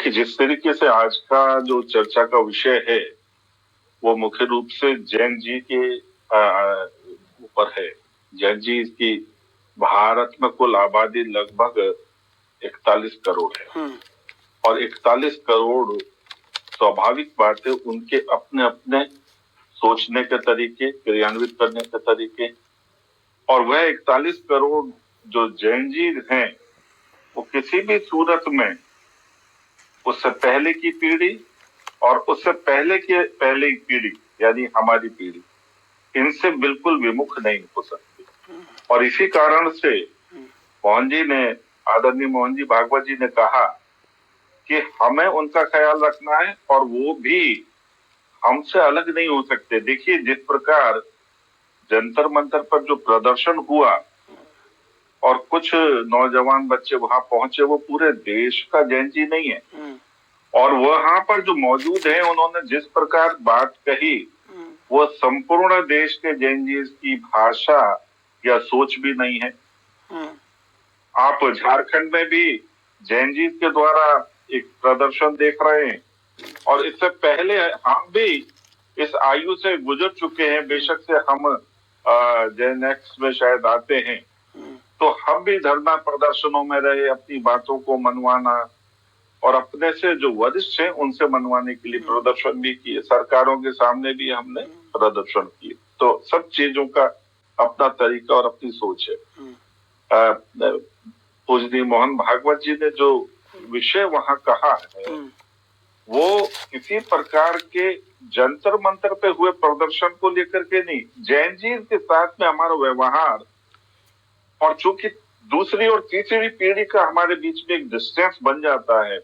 देखिए, जिस तरीके से आज का जो चर्चा का विषय है वो मुख्य रूप से जैन जी के ऊपर है। जैन जी की भारत में कुल आबादी लगभग 41 करोड़ है और 41 करोड़ स्वाभाविक बात है उनके अपने अपने सोचने के तरीके, क्रियान्वित करने के तरीके, और वह 41 करोड़ जो जैन जी हैं वो किसी भी सूरत में उससे पहले की पीढ़ी और उससे पहले की पहले की पीढ़ी यानी हमारी पीढ़ी इनसे बिल्कुल विमुख नहीं हो सकती। और इसी कारण से आदरणीय मोहन जी भागवत जी ने कहा कि हमें उनका ख्याल रखना है और वो भी हमसे अलग नहीं हो सकते। देखिए, जिस प्रकार जंतर मंतर पर जो प्रदर्शन हुआ और कुछ नौजवान बच्चे वहां पहुंचे, वो पूरे देश का जैन जी नहीं है, और वहां पर जो मौजूद है उन्होंने जिस प्रकार बात कही वो संपूर्ण देश के जैन जी की भाषा या सोच भी नहीं है। आप झारखंड में भी जैन जी के द्वारा एक प्रदर्शन देख रहे हैं, और इससे पहले हम भी इस आयु से गुजर चुके हैं। बेशक से हम जैन एक्स में शायद आते हैं, तो हम भी धरना प्रदर्शनों में रहे, अपनी बातों को मनवाना और अपने से जो वरिष्ठ हैं उनसे मनवाने के लिए प्रदर्शन भी किए, सरकारों के सामने भी हमने प्रदर्शन किए। तो सब चीजों का अपना तरीका और अपनी सोच है। पूजनीय मोहन भागवत जी ने जो विषय वहां कहा है वो किसी प्रकार के जंतर मंतर पे हुए प्रदर्शन को लेकर के नहीं, जैन जी के साथ में हमारा व्यवहार, और चूंकि दूसरी और तीसरी पीढ़ी का हमारे बीच में एक डिस्टेंस बन जाता है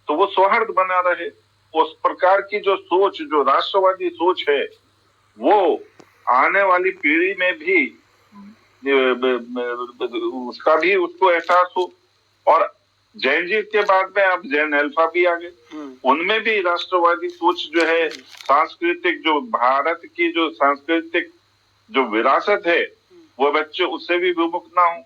तो वो सौहार्द बना रहे। उस प्रकार की जो सोच, जो राष्ट्रवादी सोच है, वो आने वाली पीढ़ी में भी उसका भी उसको एहसास हो। और जैन जी के बाद में अब जैन अल्फा भी आ गए, उनमें भी राष्ट्रवादी सोच जो है, सांस्कृतिक जो भारत की जो सांस्कृतिक जो विरासत है वो बच्चे उससे भी विमुख ना हो।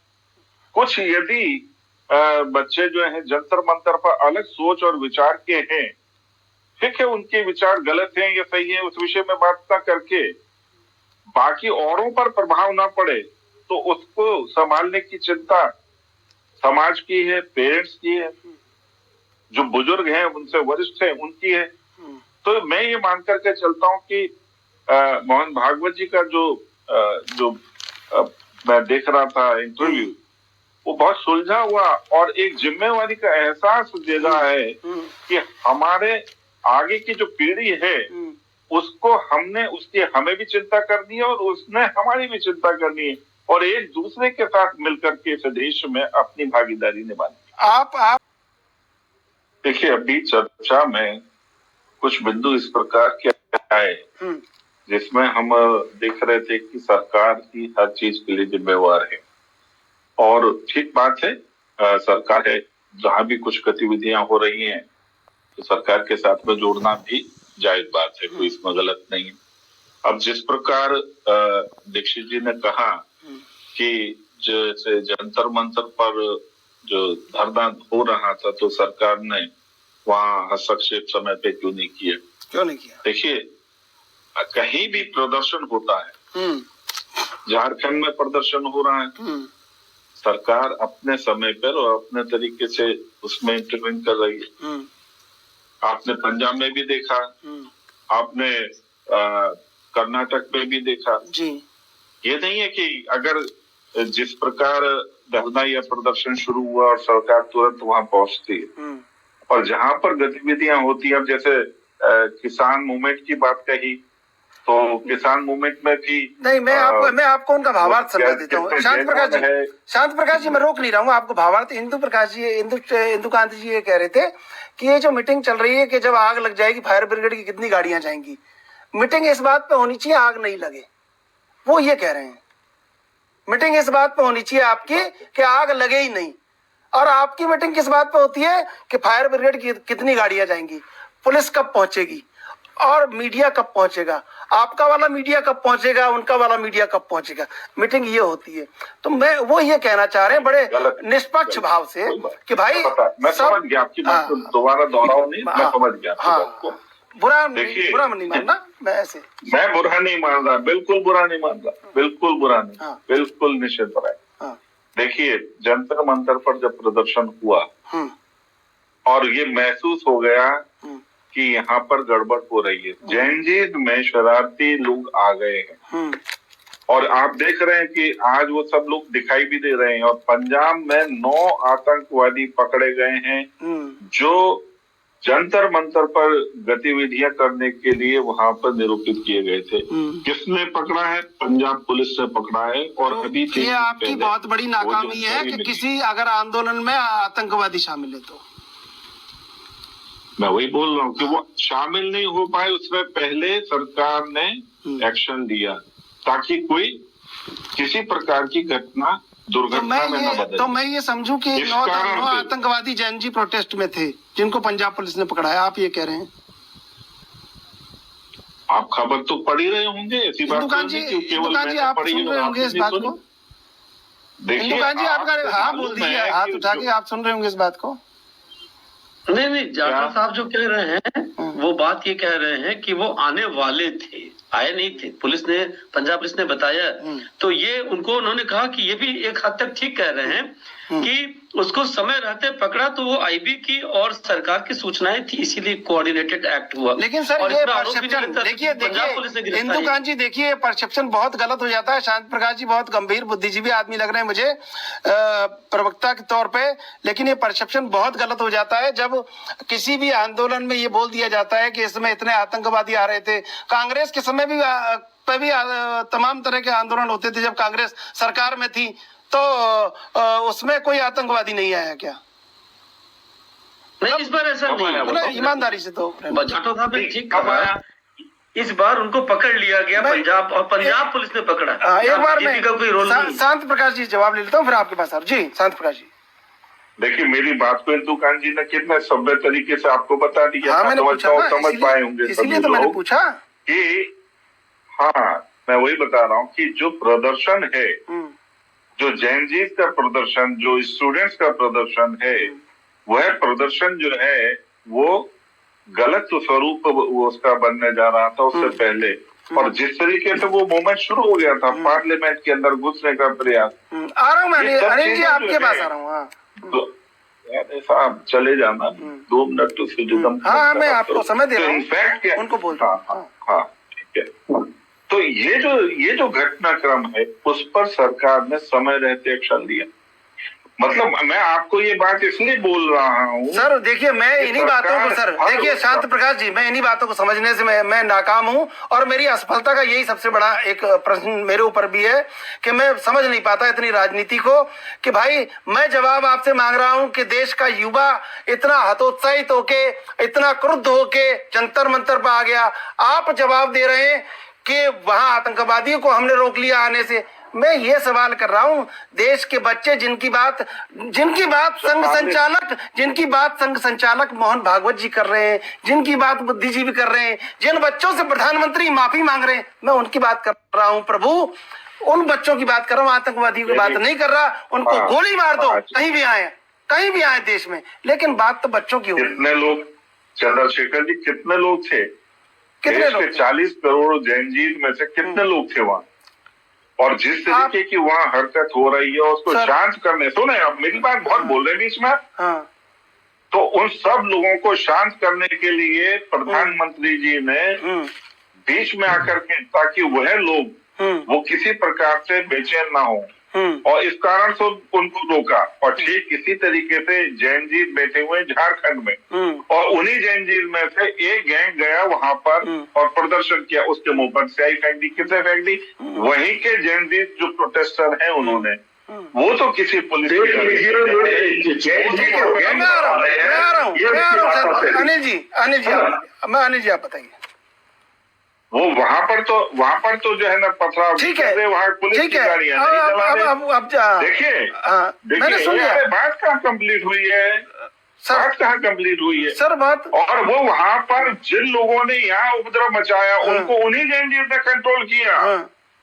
कुछ यदि बच्चे जो हैं जंतर मंतर पर अलग सोच और विचार के हैं, ठीक है, उनके विचार गलत हैं या सही है उस विषय में बात ना करके बाकी औरों पर प्रभाव ना पड़े तो उसको संभालने की चिंता समाज की है, पेरेंट्स की है, जो बुजुर्ग हैं उनसे वरिष्ठ हैं उनकी है। तो मैं ये मान करके चलता हूँ कि मोहन भागवत जी का जो मैं देख रहा था इंटरव्यू, वो बहुत सुलझा हुआ और एक जिम्मेवारी का एहसास दे रहा है कि हमारे आगे की जो पीढ़ी है उसको हमें भी चिंता करनी है और उसने हमारी भी चिंता करनी है, और एक दूसरे के साथ मिलकर के इस देश में अपनी भागीदारी निभानी है। आप देखिए, अभी चर्चा में कुछ बिंदु इस प्रकार के आए जिसमें हम देख रहे थे कि सरकार की हर चीज के लिए जिम्मेवार है, और ठीक बात है, सरकार है, जहां भी कुछ गतिविधियां हो रही हैं तो सरकार के साथ में जोड़ना भी जायज बात है, कोई इसमें गलत नहीं है। अब जिस प्रकार दीक्षित जी ने कहा कि जैसे जंतर मंतर पर जो धरना हो रहा था तो सरकार ने वहां हस्तक्षेप समय पे क्यों नहीं किया? देखिए, कहीं भी प्रदर्शन होता है, झारखंड में प्रदर्शन हो रहा है, सरकार अपने समय पर और अपने तरीके से उसमें इंटरवेन कर रही है। आपने पंजाब में भी देखा, आपने कर्नाटक में भी देखा जी। ये नहीं है कि अगर जिस प्रकार धरना या प्रदर्शन शुरू हुआ और सरकार तुरंत वहां पहुंचती है, और जहां पर गतिविधियां होती है, जैसे किसान मूवमेंट की बात कही, तो किसान मूवमेंट में भी नहीं, मैं आपको उनका भावार्थ समझा देता हूँ। शांत प्रकाश जी, मैं रोक नहीं रहा हूँ आपको। भावार्थ इंदुकांत जी ये कह रहे थे कि ये जो मीटिंग चल रही है कि जब आग लग जाएगी फायर ब्रिगेड की कितनी गाड़ियां जाएंगी, मीटिंग इस बात पे होनी चाहिए आग नहीं लगे, वो ये कह रहे हैं। मीटिंग इस बात पे होनी चाहिए आपकी कि आग लगे ही नहीं, और आपकी मीटिंग किस बात पे होती है कि फायर ब्रिगेड की कितनी गाड़ियां जाएंगी, पुलिस कब पहुंचेगी, और मीडिया कब पहुंचेगा, आपका वाला मीडिया कब पहुंचेगा, उनका वाला मीडिया कब पहुंचेगा, मीटिंग ये होती है। तो मैं वो ये कहना चाह रहे हैं बड़े निष्पक्ष भाव से कि भाई मैं समझ गया आपकी बात को, दोबारा दोहराओ नहीं, मैं समझ गया आपकी बात को। बुरा नहीं मानना, मैं ऐसे मैं बुरा नहीं मान रहा, बिल्कुल बुरा नहीं मान रहा, बिल्कुल बुरा नहीं, बिल्कुल निश्चित है। देखिए जंतर मंतर पर जब प्रदर्शन हुआ और ये महसूस हो गया कि यहाँ पर गड़बड़ हो रही है, जैनजीत में शरारती लोग आ गए हैं और आप देख रहे हैं कि आज वो सब लोग दिखाई भी दे रहे हैं। और पंजाब में 9 आतंकवादी पकड़े गए हैं जो जंतर मंतर पर गतिविधियां करने के लिए वहां पर निरूपित किए गए थे। किसने पकड़ा है? पंजाब पुलिस ने पकड़ा है। और तो अभी ये आपकी बहुत बड़ी नाकामी है कि किसी अगर आंदोलन में आतंकवादी शामिल है तो मैं वही बोल रहा हूँ कि वो शामिल नहीं हो पाए, उसमें पहले सरकार ने एक्शन लिया ताकि कोई किसी प्रकार की घटना दुर्घटना में न बदले। तो मैं ये समझूं कि 9 आतंकवादी जैन जी प्रोटेस्ट में थे जिनको पंजाब पुलिस ने पकड़ाया, आप ये कह रहे हैं? आप खबर तो पढ़ ही रहे होंगे, ऐसी बात दुकान जी आप सुन रहे होंगे इस बात को। दुकान जी आपका हाँ बोल दीजिए, हाथ उठा के आप सुन रहे होंगे इस बात को। नहीं जाटव साहब जो कह रहे हैं वो बात ये कह रहे हैं कि वो आने वाले थे, आए नहीं थे। पुलिस ने, पंजाब पुलिस ने बताया तो ये उनको उन्होंने कहा कि ये भी एक हद तक ठीक कह रहे हैं कि उसको समय रहते पकड़ा तो वो आईबी की और सरकार की सूचनाएं थी, इसीलिए कोऑर्डिनेटेड एक्ट हुआ। लेकिन सर ये परसेप्शन देखिए इंदुकांत जी, देखिए परसेप्शन बहुत गलत हो जाता है। शांत प्रकाश जी बहुत गंभीर बुद्धिजीवी आदमी लग रहे हैं मुझे प्रवक्ता के तौर पे, लेकिन ये परसेप्शन बहुत गलत हो जाता है जब किसी भी आंदोलन में ये बोल दिया जाता है कि इसमें इतने आतंकवादी आ रहे थे। कांग्रेस के समय भी तमाम तरह के आंदोलन होते थे जब कांग्रेस सरकार में थी, तो उसमें कोई आतंकवादी नहीं आया क्या? नहीं, इस बार ऐसा नहीं, ईमानदारी से तो जाटव साहब ने ठीक कहा, इस बार उनको पकड़ लिया गया पंजाब, और पंजाब पुलिस ने पकड़ा। एक बार मैं कोई रोल शांत प्रकाश जी जवाब ले लेता हूँ फिर आपके पास। आप जी शांत प्रकाश जी, देखिए मेरी बात को इंदुकांत जी ने कितना सभ्य तरीके से आपको बता दिया। हाँ, मैंने पूछा समझ पाए होंगे, इसलिए तो मैंने पूछा कि हाँ मैं वही बता रहा हूँ कि जो प्रदर्शन है, जो जैनजीत का प्रदर्शन, जो स्टूडेंट्स का प्रदर्शन है, वह प्रदर्शन जो है वो गलत स्वरूप उसका बनने जा रहा था उससे पहले। और जिस तरीके से वो मूवमेंट शुरू हो गया था पार्लियामेंट के अंदर घुसने का प्रयास। आ रहा हूँ मैं अनिल जी आपके पास आ रहा हूँ। तो साहब चले जाना 2 मिनट तो हाँ मैं आपको समय दे रहा हूँ, इनफैक्ट उनको बोलता हूँ। हाँ ठीक है। तो ये जो घटनाक्रम है उस पर सरकार ने समय रहते एक्शन लिया। मतलब मैं आपको ये बात इसलिए बोल रहा हूँ सर, देखिए मैं इन्हीं बातों को सर देखिए शांत प्रकाश जी, मैं इन्हीं बातों को समझने से मैं नाकाम हूँ और मेरी असफलता का यही सबसे बड़ा एक प्रश्न मेरे ऊपर भी है कि मैं समझ नहीं पाता इतनी राजनीति को। कि भाई मैं जवाब आपसे मांग रहा हूँ कि देश का युवा इतना हतोत्साहित होके, इतना क्रुद्ध होके जंतर मंतर पर आ गया, आप जवाब दे रहे हैं कि वहां आतंकवादियों को हमने रोक लिया आने से। मैं ये सवाल कर रहा हूं, देश के बच्चे जिनकी बात संघ संचालक मोहन भागवत जी कर रहे हैं, जिनकी बात बुद्धिजीवी कर रहे हैं, जिन बच्चों से प्रधानमंत्री माफी मांग रहे हैं, मैं उनकी बात कर रहा हूं। प्रभु उन बच्चों की बात कर रहा हूं, आतंकवादियों की बात नहीं कर रहा। उनको गोली मार दो, कहीं भी आए देश में, लेकिन बात तो बच्चों की हो। कितने लोग, चंद्रशेखर जी कितने लोग थे? कितने लोग? 40 करोड़ जैनजीत में से कितने लोग थे वहाँ? और जिस तरीके की वहाँ हरकत हो रही है उसको शांत करने, सुने आप मेरी बात बहुत बोल रहे हैं बीच में, तो उन सब लोगों को शांत करने के लिए प्रधानमंत्री जी ने बीच में आकर के, ताकि वह लोग वो किसी प्रकार से बेचैन ना हो, और इस कारण से उनको रोका। और ठीक इसी तरीके से जैनजीत बैठे हुए झारखंड में, और उन्हीं जैनजीत में से एक गैंग गया वहां पर और प्रदर्शन किया, उसके मुंह पर स्याही फेंक दी। किसने फेंक दी? वहीं के जैनजीत जो प्रोटेस्टर हैं उन्होंने। वो तो किसी पुलिस अनिल जी आप बताइए। वो वहां पर तो जो है ना पथराव, ठीक है, वहाँ पुलिस की गाड़ियां नहीं चला रहे। देखिए मैंने सुन लिया, बात कहाँ कंप्लीट हुई है। बात कहाँ कंप्लीट हुई है सर? बात, और वो वहां पर जिन लोगों ने यहाँ उपद्रव मचाया उनको उन्हीं जैनजीव ने कंट्रोल किया,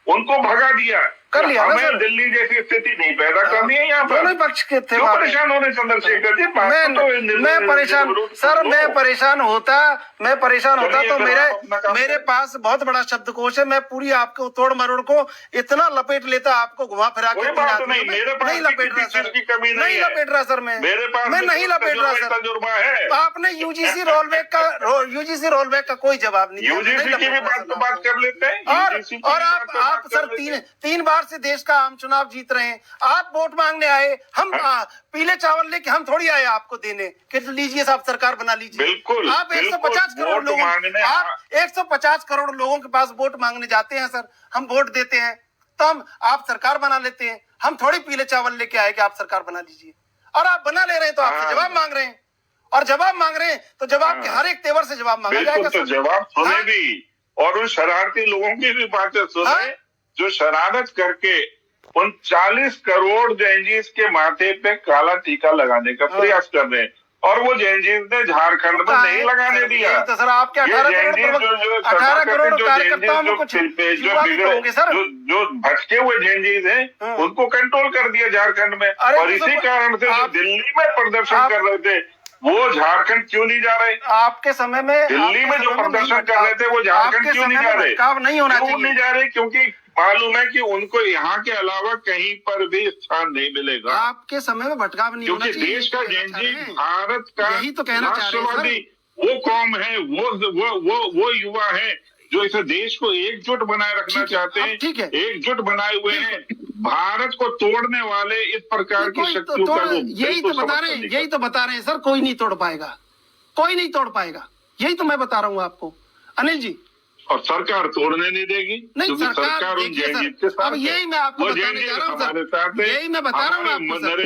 उनको भगा दिया। कर लिया ना सर? हमें दिल्ली जैसी स्थिति नहीं पैदा करनी है यहाँ पर। दोनों पक्ष के थे, परेशान होने चंद्रशेखर जी। मैं परेशान सर, मैं परेशान होता तो मेरे पास बहुत बड़ा शब्दकोश है। मैं पूरी आपको तोड़ मरोड़ को इतना लपेट लेता, आपको घुमा फिरा के। नहीं लपेट रहा सर, नहीं लपेट रहा सर, मैं नहीं लपेट रहा सर। आपने यूजीसी रोलबैक का कोई जवाब नहीं दिया। बात कर लेते हैं। और आप सर तीन बार से देश का आम चुनाव जीत रहे हैं। आप वोट मांगने आए, हम पीले चावल लेके हम थोड़ी आए आपको देने कि लीजिए साहब सरकार बना लीजिए। बिल्कुल, आप 150 करोड़ लोगों, आप 150 करोड़ लोगों के पास वोट मांगने जाते हैं सर, हम वोट देते हैं तो आप सरकार बना लेते हैं। हम थोड़ी पीले चावल लेके आए कि आप सरकार बना लीजिए, और आप बना ले रहे हैं तो आपसे जवाब मांग रहे हैं, और जवाब मांग रहे हैं तो जवाब के हर एक तेवर से जवाब मांगा जाएगा। तो जवाब सुने भी, और उन शरारती लोगों की भी बातें सुने जो शरारत करके 39 करोड़ जैनजीस के माथे पे काला टीका लगाने का प्रयास कर रहे हैं, और वो जैनजीस ने झारखंड में नहीं लगाने दिया। तो सर आपके 18 करोड़ कार्यकर्ताओं में कुछ जो भटके हुए जैनजीस हैं उनको कंट्रोल कर दिया झारखंड में। और इसी कारण से जो दिल्ली में प्रदर्शन कर रहे थे वो झारखंड क्यों नहीं जा रहे? आपके समय में दिल्ली में जो प्रदर्शन कर रहे थे वो झारखंड क्यों नहीं जा रहे? नहीं होना चाहिए, नहीं जा रहे क्योंकि मालूम है कि उनको यहाँ के अलावा कहीं पर भी स्थान नहीं मिलेगा। आपके समय में भटकाव नहीं होना चाहिए, क्योंकि देश का जैनजी भारत का यही तो कहना चाह रहे हैं। वो कौम है, वो युवा है जो इस देश को एकजुट बनाए रखना चाहते हैं, एकजुट बनाए हुए हैं। भारत को तोड़ने वाले इस प्रकार की शक्तियों का यही तो बता रहे हैं सर, कोई नहीं तोड़ पाएगा, कोई नहीं तोड़ पाएगा। यही तो मैं बता रहा हूँ आपको अनिल जी। और सरकार तोड़ने नहीं देगी, नहीं सरकार देखिए सर, अब यही मैं आपको बताने जा रहा हूँ सर, यही मैं बता रहा हूँ आपको सर,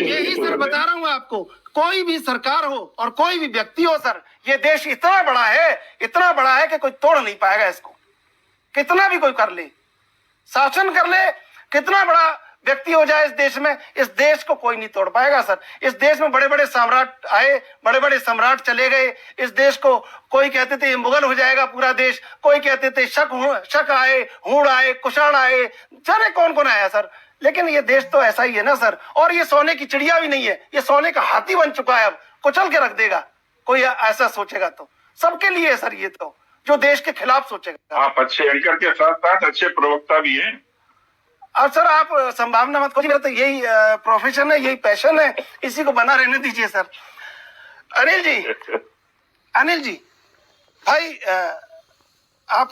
यही सर बता रहा हूँ आपको। कोई भी सरकार हो और कोई भी व्यक्ति हो सर, ये देश इतना बड़ा है कि कोई तोड़ नहीं पाएगा इसको। कितना भी कोई कर ले, शासन कर ले, कितना बड़ा व्यक्ति हो जाए इस देश में, इस देश को कोई नहीं तोड़ पाएगा सर। इस देश में बड़े बड़े सम्राट आए, बड़े बड़े सम्राट चले गए। इस देश को कोई कहते थे मुगल हो जाएगा पूरा देश, कोई कहते थे शक आए, हूण आए, कुषाण आए, जाने कौन कौन आया सर। लेकिन ये देश तो ऐसा ही है ना सर। और ये सोने की चिड़िया भी नहीं है, ये सोने का हाथी बन चुका है। अब कुचल के रख देगा कोई ऐसा सोचेगा तो। सबके लिए है सर ये तो, जो देश के खिलाफ सोचेगा। आप अच्छे एंकर के साथ साथ अच्छे प्रवक्ता भी हैं। अब सर आप संभावना मत खोजिए, तो यही प्रोफेशन है, यही पैशन है, इसी को बना रहने दीजिए सर। अनिल जी भाई आप